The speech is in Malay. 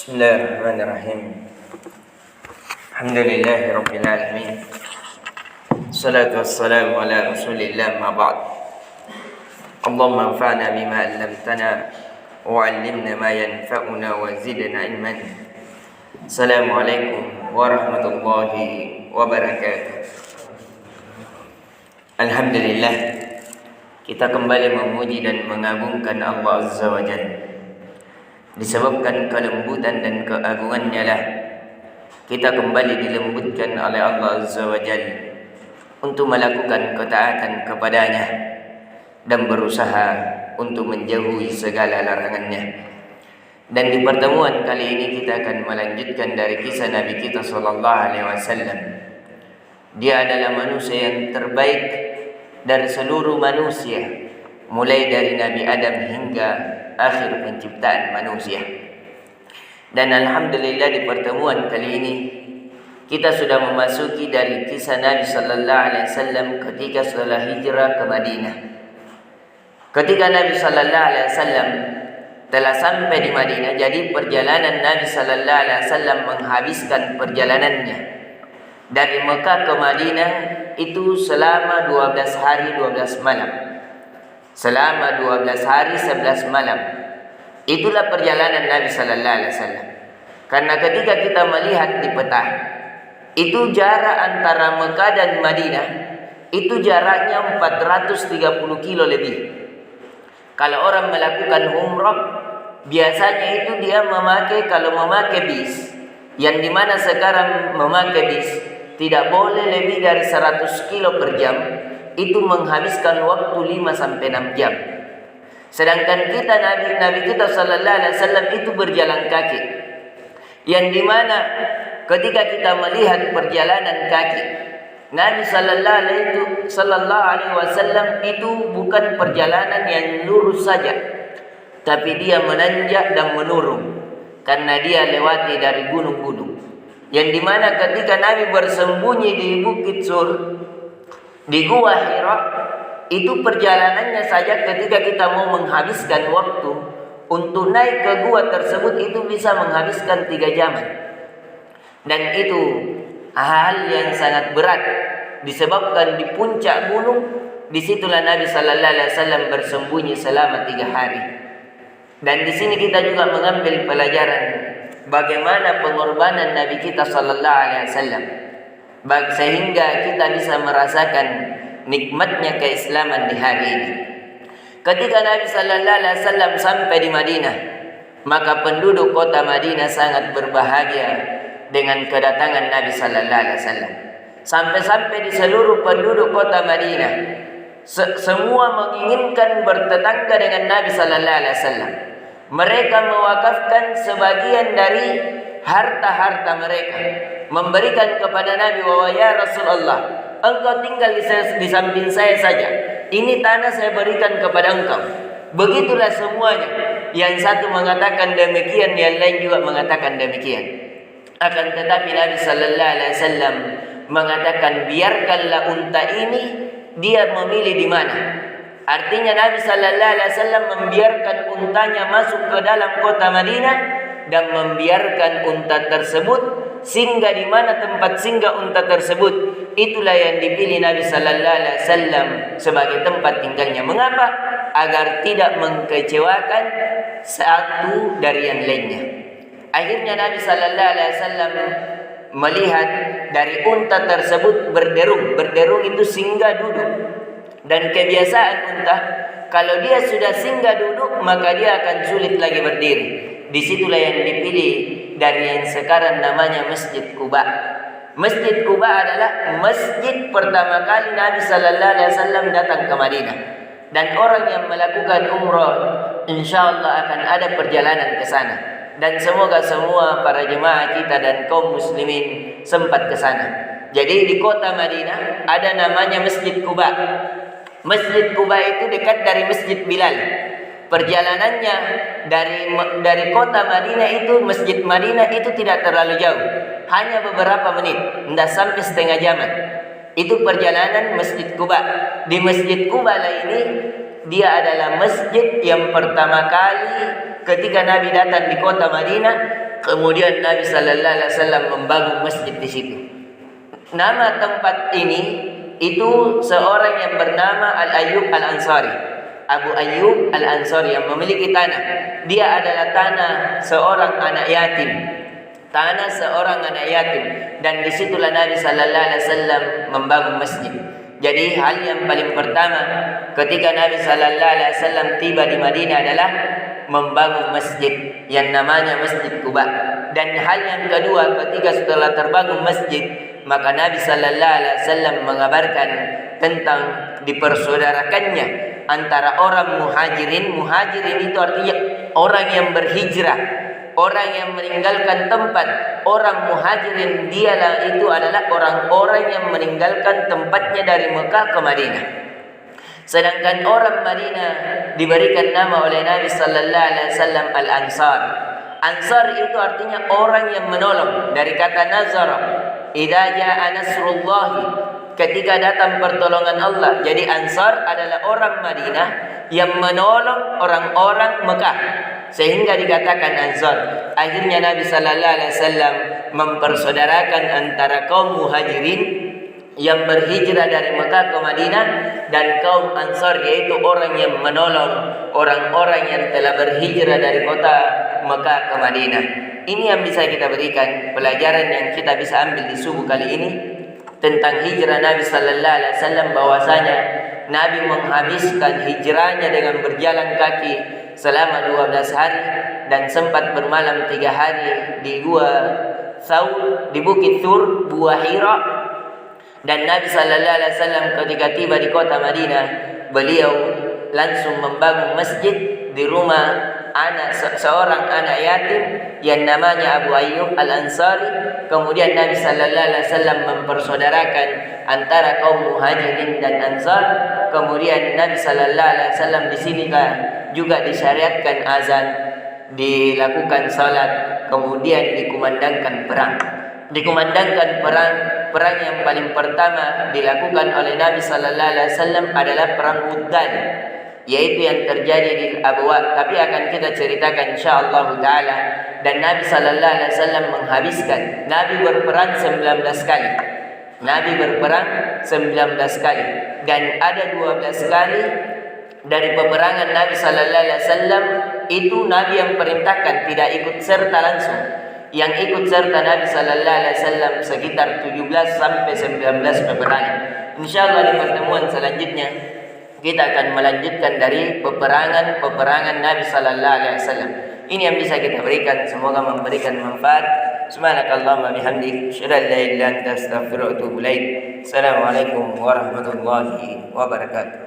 Bismillahirrahmanirrahim. Alhamdulillahi rabbil alamin. Salatu wassalamu ala Rasulillah ma ba'd. Allahumma anfa'na bima 'allamtana wa 'allimna ma yanfa'una wa zidna ilman. Assalamualaikum warahmatullahi wabarakatuh. Alhamdulillah, kita kembali memuji dan mengagungkan Allah Azza wa Jalla. Disebabkan kelembutan dan keagungannya lah kita kembali dilembutkan oleh Allah Azza wa Jalla untuk melakukan ketaatan kepadanya dan berusaha untuk menjauhi segala larangannya. Dan di pertemuan kali ini kita akan melanjutkan dari kisah Nabi kita sallallahu alaihi wasallam. Dia adalah manusia yang terbaik dari seluruh manusia, mulai dari Nabi Adam hingga akhir penciptaan manusia. Dan alhamdulillah di pertemuan kali ini kita sudah memasuki dari kisah Nabi sallallahu alaihi wasallam ketika setelah hijrah ke Madinah. Ketika Nabi sallallahu alaihi wasallam telah sampai di Madinah, jadi perjalanan Nabi sallallahu alaihi wasallam menghabiskan perjalanannya dari Mekah ke Madinah itu selama 12 hari 12 malam. Selama 12 hari 11 malam. Itulah perjalanan Nabi sallallahu alaihi wasallam. Karena ketika kita melihat di peta, itu jarak antara Mekah dan Madinah itu jaraknya 430 kilo lebih. Kalau orang melakukan umrah, biasanya itu dia kalau memakai bis, yang dimana sekarang memakai bis tidak boleh lebih dari 100 kilo per jam, itu menghabiskan waktu 5 sampai 6 jam. Sedangkan kita Nabi kita sallallahu alaihi wasallam itu berjalan kaki. Yang dimana ketika kita melihat perjalanan kaki Nabi sallallahu alaihi wasallam itu bukan perjalanan yang lurus saja, tapi dia menanjak dan menurun karena dia lewati dari gunung-gunung. Yang dimana ketika Nabi bersembunyi di Bukit Sur, di Gua Hira, itu perjalanannya saja ketika kita mau menghabiskan waktu untuk naik ke gua tersebut itu bisa menghabiskan 3 jam. Dan itu hal yang sangat berat disebabkan di puncak gunung, disitulah Nabi sallallahu alaihi wasallam bersembunyi selama 3 hari. Dan di sini kita juga mengambil pelajaran bagaimana pengorbanan Nabi kita sallallahu alaihi wasallam sehingga kita bisa merasakan nikmatnya keislaman di hari ini. Ketika Nabi sallallahu alaihi wasallam sampai di Madinah, maka penduduk kota Madinah sangat berbahagia dengan kedatangan Nabi sallallahu alaihi wasallam. Sampai-sampai di seluruh penduduk kota Madinah semua menginginkan bertetangga dengan Nabi sallallahu alaihi wasallam. Mereka mewakafkan sebagian dari harta-harta mereka, memberikan kepada Nabi, bahwa ya Rasulullah, engkau tinggal di samping saya saja. Ini tanah saya berikan kepada engkau. Begitulah semuanya. Yang satu mengatakan demikian, yang lain juga mengatakan demikian. Akan tetapi Nabi sallallahu alaihi wasallam mengatakan, biarkanlah unta ini dia memilih di mana. Artinya Nabi sallallahu alaihi wasallam membiarkan untanya masuk ke dalam kota Madinah dan membiarkan unta tersebut singgah di mana tempat singgah unta tersebut. Itulah yang dipilih Nabi sallallahu alaihi wasallam sebagai tempat tinggalnya. Mengapa? Agar tidak mengkecewakan satu dari yang lainnya. Akhirnya Nabi sallallahu alaihi wasallam melihat dari unta tersebut berderung. Berderung itu singgah duduk. Dan kebiasaan unta, kalau dia sudah singgah duduk, maka dia akan sulit lagi berdiri. Disitulah yang dipilih dari yang sekarang namanya Masjid Quba. Masjid Quba adalah masjid pertama kali Nabi sallallahu alaihi wasallam datang ke Madinah. Dan orang yang melakukan umrah insyaallah akan ada perjalanan ke sana. Dan semoga semua para jemaah kita dan kaum muslimin sempat ke sana. Jadi di kota Madinah ada namanya Masjid Quba. Masjid Quba itu dekat dari Masjid Bilal. Perjalanannya dari kota Madinah itu, Masjid Madinah itu tidak terlalu jauh, hanya beberapa menit, tidak sampai setengah jaman. Itu perjalanan Masjid Quba. Di Masjid Quba ini dia adalah masjid yang pertama kali ketika Nabi datang di kota Madinah, Kemudian Nabi sallallahu alaihi wasallam membangun masjid di situ. Nama tempat ini itu seorang yang bernama Al-Ayyub Al-Ansari. Abu Ayyub Al-Ansari yang memiliki tanah. Dia adalah tanah seorang anak yatim. Tanah seorang anak yatim. Dan disitulah Nabi sallallahu alaihi wasallam membangun masjid. Jadi hal yang paling pertama ketika Nabi sallallahu alaihi wasallam tiba di Madinah adalah membangun masjid yang namanya Masjid Quba. Dan hal yang kedua, ketika setelah terbangun masjid, maka Nabi sallallahu alaihi wasallam mengabarkan tentang dipersaudarakannya antara orang muhajirin. Muhajirin itu artinya orang yang berhijrah, orang yang meninggalkan tempat. Orang muhajirin dialah itu adalah orang-orang yang meninggalkan tempatnya dari Mekah ke Madinah. Sedangkan orang Madinah diberikan nama oleh Nabi sallallahu alaihi wasallam Al-Ansar. Ansar itu artinya orang yang menolong, dari kata nazara. Idza jaa nasrullah, ketika datang pertolongan Allah. Jadi Ansar adalah orang Madinah yang menolong orang-orang Mekah, sehingga dikatakan Ansar. Akhirnya Nabi sallallahu alaihi wasallam mempersaudarakan antara kaum Muhajirin yang berhijrah dari Mekah ke Madinah dan kaum Ansar, yaitu orang yang menolong orang-orang yang telah berhijrah dari kota Mekah ke Madinah. Ini yang bisa kita berikan, pelajaran yang kita bisa ambil di subuh kali ini tentang hijrah Nabi sallallahu alaihi wasallam, bahwasanya Nabi menghabiskan hijrahnya dengan berjalan kaki selama 12 hari dan sempat bermalam 3 hari di Gua Thawr, di Bukit Thur, Gua Hira. Dan Nabi sallallahu alaihi wasallam ketika tiba di kota Madinah, beliau langsung membangun masjid di rumah seorang anak yatim yang namanya Abu Ayyub Al-Ansari. Kemudian Nabi sallallahu alaihi wasallam mempersaudarakan antara kaum Muhajirin dan Ansar. Kemudian Nabi sallallahu alaihi wasallam di sini juga disyariatkan azan, dilakukan salat, kemudian dikumandangkan perang. Dikumandangkan perang yang paling pertama dilakukan oleh Nabi sallallahu alaihi wasallam adalah perang Muddan, yaitu yang terjadi di Abwa, tapi akan kita ceritakan insyaallah taala. Dan Nabi sallallahu alaihi wasallam menghabiskan, Nabi berperang 19 kali. Nabi berperang 19 kali dan ada 12 kali dari peperangan Nabi sallallahu alaihi wasallam itu Nabi yang perintahkan, tidak ikut serta langsung. Yang ikut serta Nabi sallallahu alaihi wasallam sekitar 17 sampai 19 peperangan. Insyaallah di pertemuan selanjutnya kita akan melanjutkan dari peperangan Nabi sallallahu alaihi wasallam. Ini yang bisa kita berikan, semoga memberikan manfaat. Subhanakallahumma bihamdik, asyhadu an la ilaha illa anta, astaghfiruka wa atubu ilaik. Assalamualaikum warahmatullahi wabarakatuh.